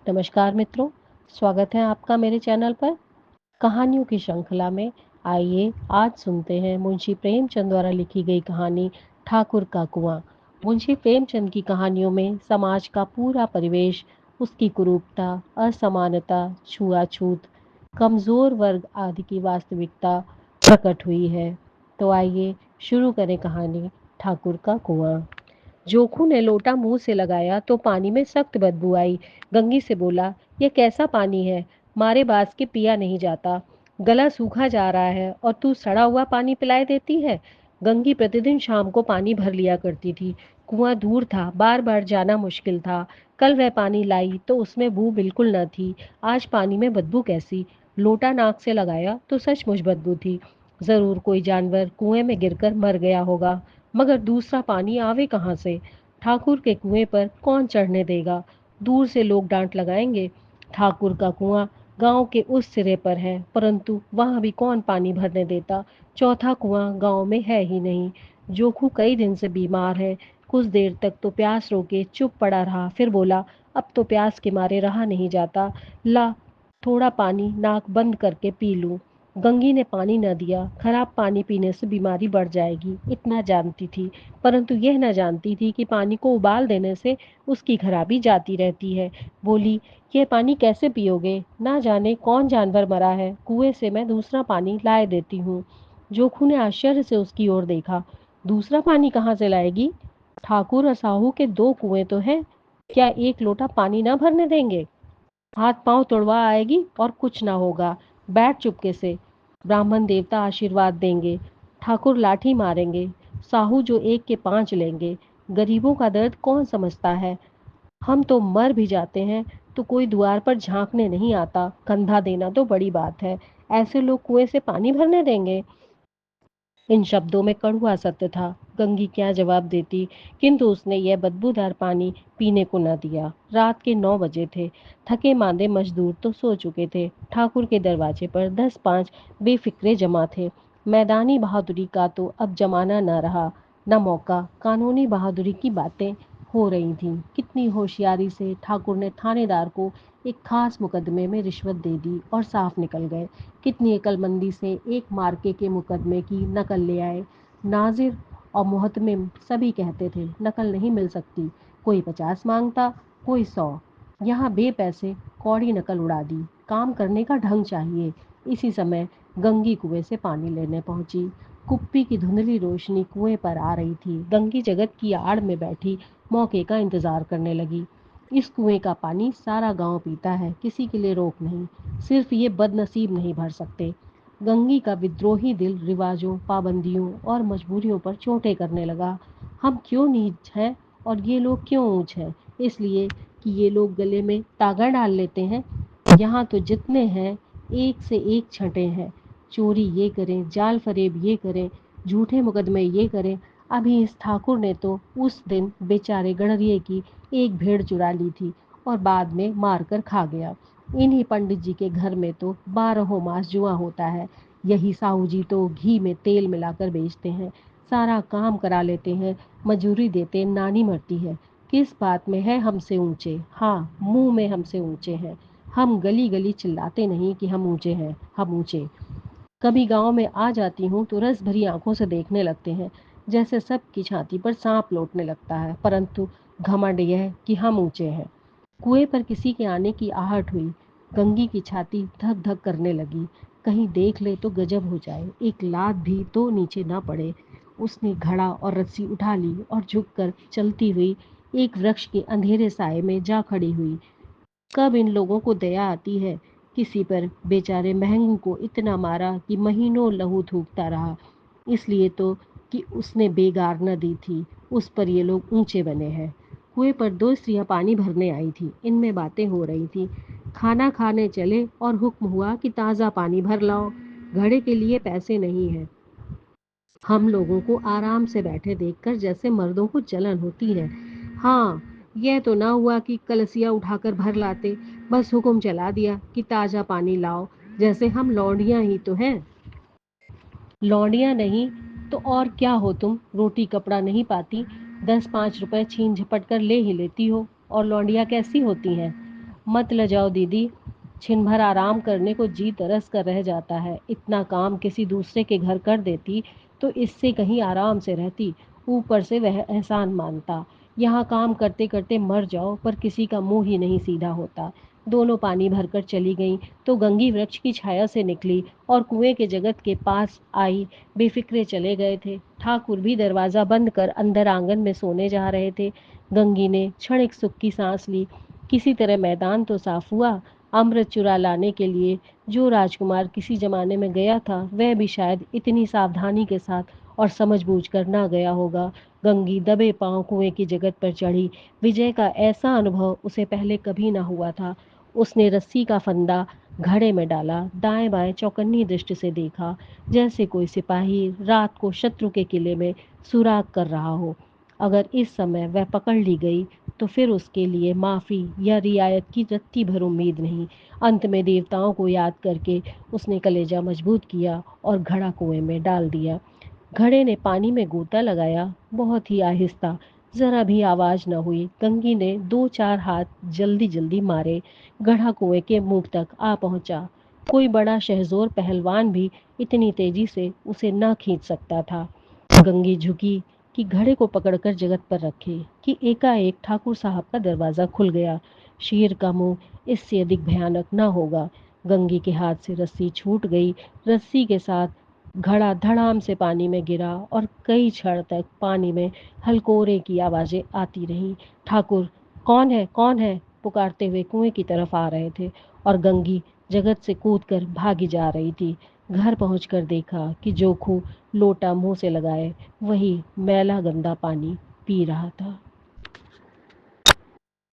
नमस्कार मित्रों, स्वागत है आपका मेरे चैनल पर। कहानियों की श्रृंखला में आइए आज सुनते हैं मुंशी प्रेमचंद द्वारा लिखी गई कहानी ठाकुर का कुआं। मुंशी प्रेमचंद की कहानियों में समाज का पूरा परिवेश, उसकी कुरूपता, असमानता, छुआछूत, कमजोर वर्ग आदि की वास्तविकता प्रकट हुई है। तो आइए शुरू करें कहानी ठाकुर का कुआं। जोखू ने लोटा मुंह से लगाया तो पानी में सख्त बदबू आई। गंगी से बोला, यह कैसा पानी है? मारे बास के पिया नहीं जाता। गला सूखा जा रहा है और तू सड़ा हुआ पानी पिलाए देती है। गंगी प्रतिदिन शाम को पानी भर लिया करती थी। कुआं दूर था, बार बार जाना मुश्किल था। कल वह पानी लाई तो उसमें बू बिल्कुल न थी। आज पानी में बदबू कैसी? लोटा नाक से लगाया तो सचमुच बदबू थी। जरूर कोई जानवर कुएं में गिरकर मर गया होगा। मगर दूसरा पानी आवे कहाँ से? ठाकुर के कुएं पर कौन चढ़ने देगा? दूर से लोग डांट लगाएंगे। ठाकुर का कुआं गांव के उस सिरे पर है, परंतु वहां भी कौन पानी भरने देता? चौथा कुआं गांव में है ही नहीं। जोखू कई दिन से बीमार है। कुछ देर तक तो प्यास रोके चुप पड़ा रहा, फिर बोला, अब तो प्यास के मारे रहा नहीं जाता। ला थोड़ा पानी नाक बंद करके पी लूं। गंगी ने पानी न दिया। खराब पानी पीने से बीमारी बढ़ जाएगी, इतना जानती थी, परंतु यह न जानती थी कि पानी को उबाल देने से उसकी खराबी जाती रहती है। बोली, यह पानी कैसे पियोगे? ना जाने कौन जानवर मरा है, कुएं से मैं दूसरा पानी लाए देती हूँ। जोखू ने आश्चर्य से उसकी ओर देखा। दूसरा पानी कहाँ से लाएगी? ठाकुर और साहू के दो कुएं तो हैं, क्या एक लोटा पानी न भरने देंगे? हाथ पांव तुड़वा आएगी और कुछ ना होगा। बैठ चुपके से। ब्राह्मण देवता आशीर्वाद देंगे। ठाकुर लाठी मारेंगे। साहू जो एक के पांच लेंगे। गरीबों का दर्द कौन समझता है? हम तो मर भी जाते हैं तो कोई द्वार पर झांकने नहीं आता। कंधा देना तो बड़ी बात है, ऐसे लोग कुएं से पानी भरने देंगे? इन शब्दों में कड़वा सत्य था। गंगी क्या जवाब देती, किंतु उसने यह बदबूदार पानी पीने को न दिया। रात के 9 बजे थे। थके मांदे मजदूर तो सो चुके थे। ठाकुर के दरवाजे पर 10-5 बेफिक्रे जमा थे। मैदानी बहादुरी का तो अब जमाना न रहा, न मौका। कानूनी बहादुरी की बातें हो रही थीं। कितनी होशियारी से ठाकुर ने थानेदार को एक खास मुकदमे में रिश्वत दे दी और साफ निकल गए। कितनी अकलमंदी से एक मार्के के मुकदमे की नकल ले आए। नाजिर और मुहतमिम सभी कहते थे नकल नहीं मिल सकती। कोई 50 मांगता, कोई 100। यहाँ बे पैसे कौड़ी नकल उड़ा दी। काम करने का ढंग चाहिए। इसी समय गंगी कुएं से पानी लेने पहुंची। कुप्पी की धुंधली रोशनी कुएं पर आ रही थी। गंगी जगत की आड़ में बैठी मौके का इंतजार करने लगी। इस कुएं का पानी सारा गांव पीता है, किसी के लिए रोक नहीं। सिर्फ ये बदनसीब नहीं भर सकते। गंगी का विद्रोही दिल रिवाजों, पाबंदियों और मजबूरियों पर चोटें करने लगा। हम क्यों नीच हैं और ये लोग क्यों ऊंच हैं? इसलिए कि ये लोग गले में तागा डाल लेते हैं। यहाँ तो जितने हैं एक से एक छठे हैं। चोरी ये करें, जाल फरेब ये करें, झूठे मुकदमे ये करें। अभी इस ठाकुर ने तो उस दिन बेचारे गड़रिये की एक भेड़ चुरा ली थी और बाद में मार कर खा गया। इन्हीं पंडित जी के घर में तो 12 मास जुआ होता है। यही साहू जी तो घी में तेल मिलाकर बेचते हैं। सारा काम करा लेते हैं, मजूरी देते नानी मरती है। किस बात में है हमसे ऊंचे? हाँ, मुंह में हमसे ऊंचे हैं। हम गली गली चिल्लाते नहीं कि हम ऊंचे हैं, हम ऊंचे। कभी गांव में आ जाती हूँ तो रस भरी आंखों से देखने लगते हैं, जैसे सबकी छाती पर सांप लौटने लगता है, परंतु घमंड यह कि हम ऊंचे हैं। कुएं पर किसी के आने की आहट हुई। गंगी की छाती धक धक करने लगी। कहीं देख ले तो गजब हो जाए, एक लात भी तो नीचे ना पड़े। उसने घड़ा और रस्सी उठा ली और झुककर चलती हुई एक वृक्ष के अंधेरे साए में जा खड़ी हुई। कब इन लोगों को दया आती है? किसी पर बेचारे महंगू को इतना मारा कि महीनों लहू थूकता रहा, इसलिए तो कि उसने बेगार न दी थी। उस पर ये लोग ऊंचे बने हैं। कुएं पर दो स्त्रियां पानी भरने आई थी। इनमें बातें हो रही थी। खाना खाने चले और हुक्म हुआ कि ताज़ा पानी भर लाओ, घड़े के लिए पैसे नहीं है। हम लोगों को आराम से बैठे देखकर जैसे मर्दों को जलन होती है। हाँ, यह तो ना हुआ कि कलसिया उठाकर भर लाते। बस हुक्म चला दिया कि ताज़ा पानी लाओ, जैसे हम लौंडियां ही तो हैं। लौंडियां नहीं तो और क्या हो तुम? रोटी कपड़ा नहीं पाती, 10-5 रुपए छीन झपट कर ले ही लेती हो। और लौंडियां कैसी होती हैं? मत लजाओ दीदी, छिन भर आराम करने को जी तरस कर रह जाता है। इतना काम किसी दूसरे के घर कर देती तो इससे कहीं आराम से रहती। ऊपर से वह एहसान मानता। यहाँ काम करते करते मर जाओ पर किसी का मुंह ही नहीं सीधा होता। दोनों पानी भरकर चली गईं तो गंगी वृक्ष की छाया से निकली और कुएं के जगत के पास आई। बेफिक्रे चले गए थे। ठाकुर भी दरवाजा बंद कर अंदर आंगन में सोने जा रहे थे। गंगी ने क्षणिक सुख की सांस ली। किसी तरह मैदान तो साफ हुआ। अमृत चुरा लाने के लिए जो राजकुमार किसी जमाने में गया था वह भी शायद इतनी सावधानी के साथ और समझबूझ कर ना गया होगा। गंगी दबे पांव कुएं की जगत पर चढ़ी। विजय का ऐसा अनुभव उसे पहले कभी ना हुआ था। उसने रस्सी का फंदा घड़े में डाला, दाएं बाएं चौकन्नी दृष्टि से देखा, जैसे कोई सिपाही रात को शत्रु के किले में सुराग कर रहा हो। अगर इस समय वह पकड़ ली गई तो फिर उसके लिए माफ़ी या रियायत की रत्ती भर उम्मीद नहीं। अंत में देवताओं को याद करके उसने कलेजा मजबूत किया और घड़ा कुएं में डाल दिया। घड़े ने पानी में गोता लगाया, बहुत ही आहिस्ता, जरा भी आवाज न हुई। गंगी ने दो चार हाथ जल्दी जल्दी मारे। घड़ा कुएं के मुंह तक आ पहुंचा। कोई बड़ा शहजोर पहलवान भी इतनी तेजी से उसे न खींच सकता था। गंगी झुकी कि घड़े को पकड़कर जगत पर रखे कि एकाएक ठाकुर साहब का दरवाज़ा खुल गया। शेर का मुंह इससे अधिक भयानक न होगा। गंगी के हाथ से रस्सी छूट गई। रस्सी के साथ घड़ा धड़ाम से पानी में गिरा और कई क्षण तक पानी में हलकोरे की आवाज़ें आती रहीं। ठाकुर, कौन है, कौन है, पुकारते हुए कुएं की तरफ आ रहे थे और गंगी जगत से कूदकर भागी जा रही थी। घर पहुंचकर देखा कि जोखू लोटा मुंह से लगाए वही मैला गंदा पानी पी रहा था।